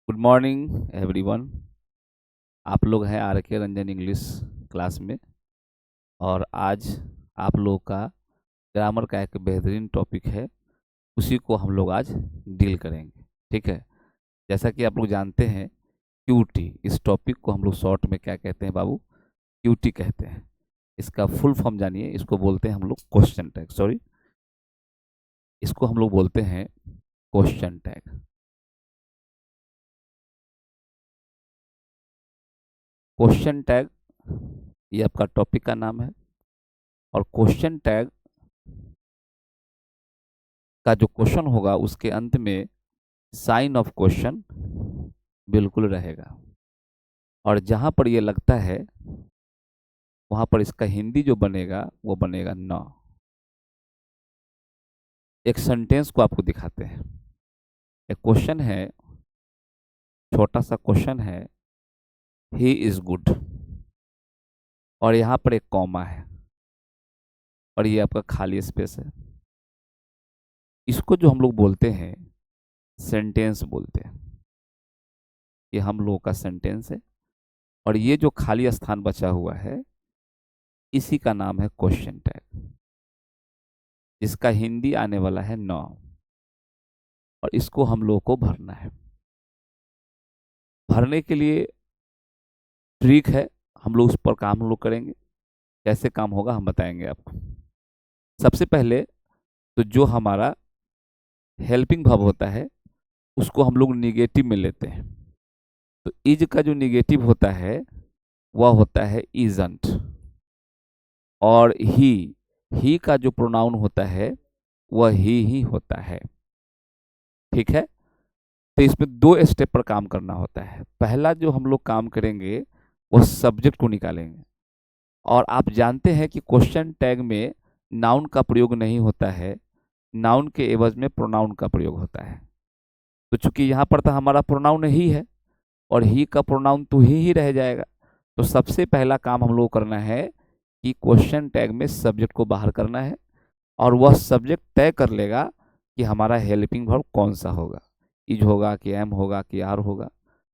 Good morning everyone. आप लोग हैं आर के रंजन इंग्लिश क्लास में। और आज आप लोगों का ग्रामर का एक बेहतरीन टॉपिक है, उसी को हम लोग आज डील करेंगे। ठीक है। जैसा कि आप लोग जानते हैं, क्यूटी, इस टॉपिक को हम लोग शॉर्ट में क्या कहते हैं बाबू? क्यूटी कहते हैं। इसका फुल फॉर्म जानिए। इसको बोलते हैं हम लोग क्वेश्चन टैग। सॉरी, इसको हम लोग बोलते हैं क्वेश्चन टैग। क्वेश्चन टैग ये आपका टॉपिक का नाम है। और क्वेश्चन टैग का जो क्वेश्चन होगा उसके अंत में साइन ऑफ क्वेश्चन बिल्कुल रहेगा। और जहाँ पर ये लगता है वहाँ पर इसका हिंदी जो बनेगा वो बनेगा न। एक सेंटेंस को आपको दिखाते हैं। एक क्वेश्चन है, छोटा सा क्वेश्चन है, ही इज गुड, और यहाँ पर एक कॉमा है और ये आपका खाली स्पेस है। इसको जो हम लोग बोलते हैं सेंटेंस बोलते हैं। ये हम लोगों का सेंटेंस है। और ये जो खाली स्थान बचा हुआ है इसी का नाम है क्वेश्चन टैग, जिसका हिंदी आने वाला है नौ। और इसको हम लोगों को भरना है। भरने के लिए ट्रिक है, हम लोग उस पर काम हम लोग करेंगे। कैसे काम होगा हम बताएंगे आपको। सबसे पहले तो जो हमारा हेल्पिंग वर्ब होता है उसको हम लोग निगेटिव में लेते हैं। तो इज का जो निगेटिव होता है वह होता है इजंट। और ही का जो प्रोनाउन होता है वह ही होता है। ठीक है। तो इसमें दो स्टेप पर काम करना होता है। पहला जो हम लोग काम करेंगे वो सब्जेक्ट को निकालेंगे। और आप जानते हैं कि क्वेश्चन टैग में नाउन का प्रयोग नहीं होता है, नाउन के एवज में प्रोनाउन का प्रयोग होता है। तो चूंकि यहाँ पर तो हमारा प्रोनाउन ही है और ही का प्रोनाउन तो ही रह जाएगा। तो सबसे पहला काम हम लोग करना है कि क्वेश्चन टैग में सब्जेक्ट को बाहर करना है। और वह सब्जेक्ट तय कर लेगा कि हमारा हेल्पिंग वर्ब कौन सा होगा, इज होगा कि एम होगा कि आर होगा।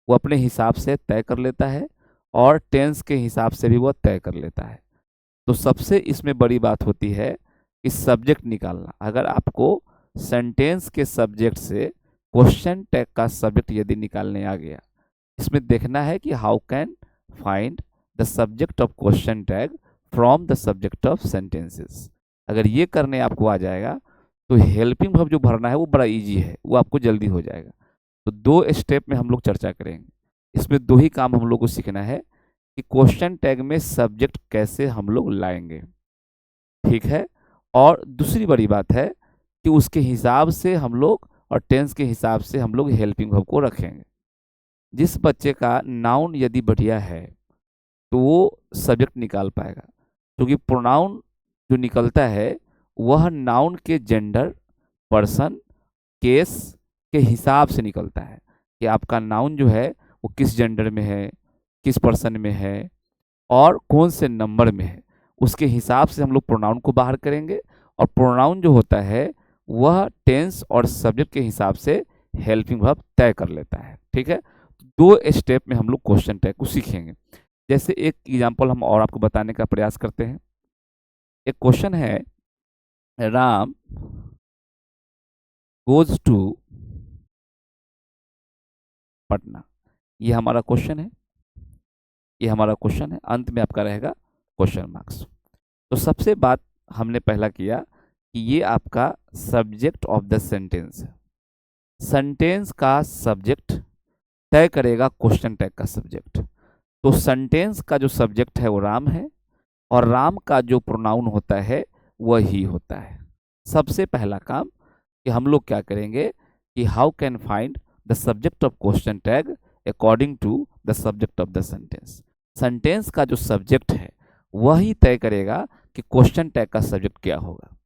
वो अपने हिसाब से तय कर लेता है और टेंस के हिसाब से भी वह तय कर लेता है। तो सबसे इसमें बड़ी बात होती है कि सब्जेक्ट निकालना। अगर आपको सेंटेंस के सब्जेक्ट से क्वेश्चन टैग का सब्जेक्ट यदि निकालने आ गया, इसमें देखना है कि how can find the subject of question tag from the subject of sentences. अगर ये करने आपको आ जाएगा तो हेल्पिंग वर्ब जो भरना है वो बड़ा इजी है, वो आपको जल्दी हो जाएगा। तो दो स्टेप में हम लोग चर्चा करेंगे। इसमें दो ही काम हम लोग को सीखना है कि क्वेश्चन टैग में सब्जेक्ट कैसे हम लोग लाएंगे। ठीक है। और दूसरी बड़ी बात है कि उसके हिसाब से हम लोग और टेंस के हिसाब से हम लोग हेल्पिंग वर्ब को रखेंगे। जिस बच्चे का नाउन यदि बढ़िया है तो वो सब्जेक्ट निकाल पाएगा, क्योंकि प्रोनाउन जो निकलता है वह नाउन के जेंडर, पर्सन, केस के हिसाब से निकलता है कि आपका नाउन जो है वो किस जेंडर में है, किस पर्सन में है और कौन से नंबर में है। उसके हिसाब से हम लोग प्रोनाउन को बाहर करेंगे। और प्रोनाउन जो होता है वह टेंस और सब्जेक्ट के हिसाब से हेल्पिंग वर्ब तय कर लेता है। ठीक है। दो स्टेप में हम लोग क्वेश्चन टैग को सीखेंगे। जैसे एक एग्जांपल हम और आपको बताने का प्रयास करते हैं। एक क्वेश्चन है, राम गोज टू पटना। ये हमारा क्वेश्चन है, ये हमारा क्वेश्चन है। अंत में आपका रहेगा क्वेश्चन मार्क्स। तो सबसे बात हमने पहला किया कि ये आपका सब्जेक्ट ऑफ द सेंटेंस है। सेंटेंस का सब्जेक्ट तय करेगा क्वेश्चन टैग का सब्जेक्ट। तो सेंटेंस का जो सब्जेक्ट है वो राम है और राम का जो प्रोनाउन होता है वह ही होता है। सबसे पहला काम कि हम लोग क्या करेंगे कि how can find the subject of question tag according to the subject of the sentence. Sentence का जो सब्जेक्ट है वही तय करेगा कि क्वेश्चन टैग का सब्जेक्ट क्या होगा।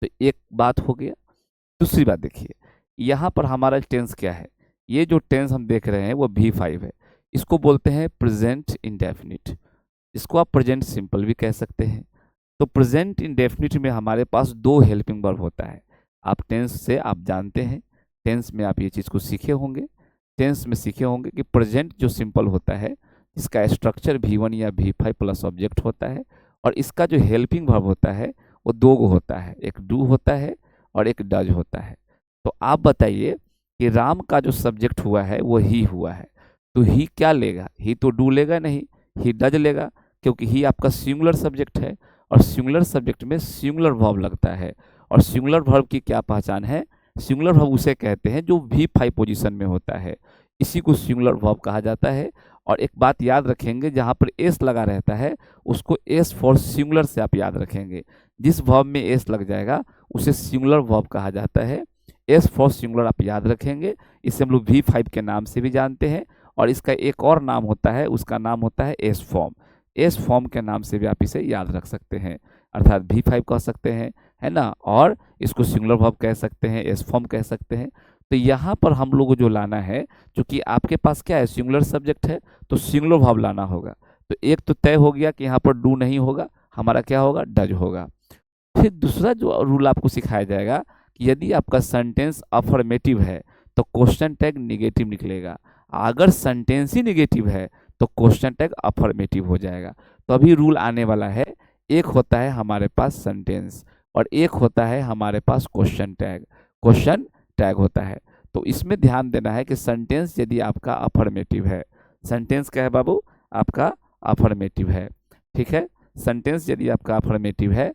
तो एक बात हो गया। दूसरी बात देखिए, यहाँ पर हमारा टेंस क्या है। ये जो टेंस हम देख रहे हैं वो V5 है। इसको बोलते हैं प्रेजेंट इंडेफिनिट। इसको आप प्रेजेंट सिंपल भी कह सकते हैं। तो प्रेजेंट इंडेफिनिट में हमारे पास दो हेल्पिंग वर्ब होता है। आप टेंस से आप जानते हैं, टेंस में आप ये चीज़ को सीखे होंगे। टेंस में सीखे होंगे कि प्रेजेंट जो सिंपल होता है, इसका स्ट्रक्चर V1 या V5 प्लस ऑब्जेक्ट होता है, और इसका जो हेल्पिंग वर्ब होता है वो दो गो होता है, एक डू होता है और एक डज होता है। तो आप बताइए कि राम का जो सब्जेक्ट हुआ है वो ही हुआ है, तो ही क्या लेगा? ही तो डू लेगा नहीं, ही डज लेगा, क्योंकि ही आपका सिंगुलर सब्जेक्ट है, और सिंगुलर सब्जेक्ट में सिंगुलर वर्ब लगता है। और सिंगुलर वर्ब की क्या पहचान है? सिंगुलर वर्ब उसे कहते हैं जो V5 पोजीशन में होता है, इसी को सिंगुलर वर्ब कहा जाता है। और एक बात याद रखेंगे, जहाँ पर एस लगा रहता है उसको एस फॉर सिंगुलर से आप याद रखेंगे। जिस वर्ब में एस लग जाएगा उसे सिंगुलर वर्ब कहा जाता है। एस फॉर सिंगुलर आप याद रखेंगे, इसे हम लोग V5 के नाम से भी जानते हैं, और इसका एक और नाम होता है, उसका नाम होता है एस फॉर्म। एस फॉर्म के नाम से भी आप इसे याद रख सकते हैं, अर्थात V5 कह सकते हैं, है ना, और इसको सिंगुलर वर्ब कह सकते हैं, एस फॉर्म कह सकते हैं। तो यहाँ पर हम लोग को जो लाना है, क्योंकि आपके पास क्या है, सिंगुलर सब्जेक्ट है, तो सिंगुलर वर्ब लाना होगा। तो एक तो तय हो गया कि यहाँ पर डू नहीं होगा, हमारा क्या होगा, डज होगा। फिर दूसरा जो रूल आपको सिखाया जाएगा कि यदि आपका सेंटेंस अफर्मेटिव है तो क्वेश्चन टैग निगेटिव निकलेगा, अगर सेंटेंस ही निगेटिव है तो क्वेश्चन टैग अफर्मेटिव हो जाएगा। तो अभी रूल आने वाला है, एक होता है हमारे पास सेंटेंस और एक होता है हमारे पास क्वेश्चन टैग। क्वेश्चन टैग होता है, तो इसमें ध्यान देना है कि सेंटेंस यदि आपका अफर्मेटिव है, सेंटेंस क्या है बाबू, आपका अफर्मेटिव है, ठीक है। सेंटेंस यदि आपका अफर्मेटिव है,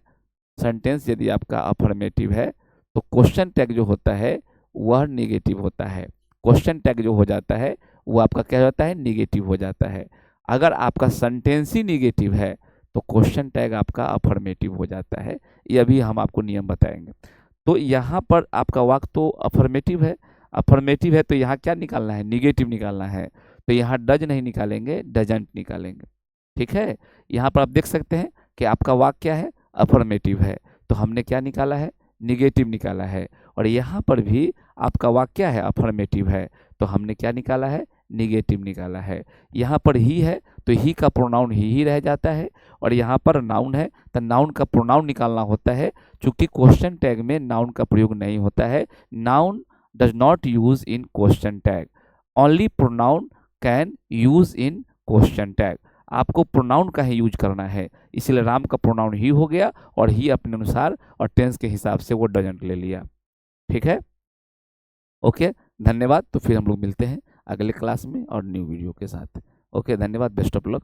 सेंटेंस यदि आपका अफर्मेटिव है तो क्वेश्चन टैग जो होता है वह निगेटिव होता है। क्वेश्चन टैग जो हो जाता है वो आपका क्या होता है, निगेटिव हो जाता है। अगर आपका सेंटेंस ही निगेटिव है तो क्वेश्चन टैग आपका अफर्मेटिव हो जाता है। ये अभी हम आपको नियम बताएंगे। तो यहाँ पर आपका वाक्य तो अफर्मेटिव है, अफर्मेटिव है तो यहाँ क्या निकालना है, निगेटिव निकालना है। तो यहाँ डज नहीं निकालेंगे, डजंट निकालेंगे, ठीक है। यहाँ पर आप देख सकते हैं कि आपका वाक्य क्या है, अफर्मेटिव है, तो हमने क्या निकाला है, निगेटिव निकाला है। और यहाँ पर भी आपका वाक्य क्या है, अफर्मेटिव है, तो हमने क्या निकाला है, निगेटिव निकाला है। यहाँ पर ही है तो ही का प्रोनाउन ही रह जाता है, और यहाँ पर नाउन है तो नाउन का प्रोनाउन निकालना होता है। चूंकि क्वेश्चन टैग में नाउन का प्रयोग नहीं होता है, noun does not use in question tag, only pronoun can use in question tag. आपको प्रोनाउन का ही यूज करना है, इसलिए राम का प्रोनाउन ही हो गया और ही अपने अनुसार और टेंस के हिसाब से वो डजंट ले लिया, ठीक है। ओके, धन्यवाद। तो फिर हम लोग मिलते हैं अगले क्लास में और न्यू वीडियो के साथ। ओके, धन्यवाद, बेस्ट ऑफ लक।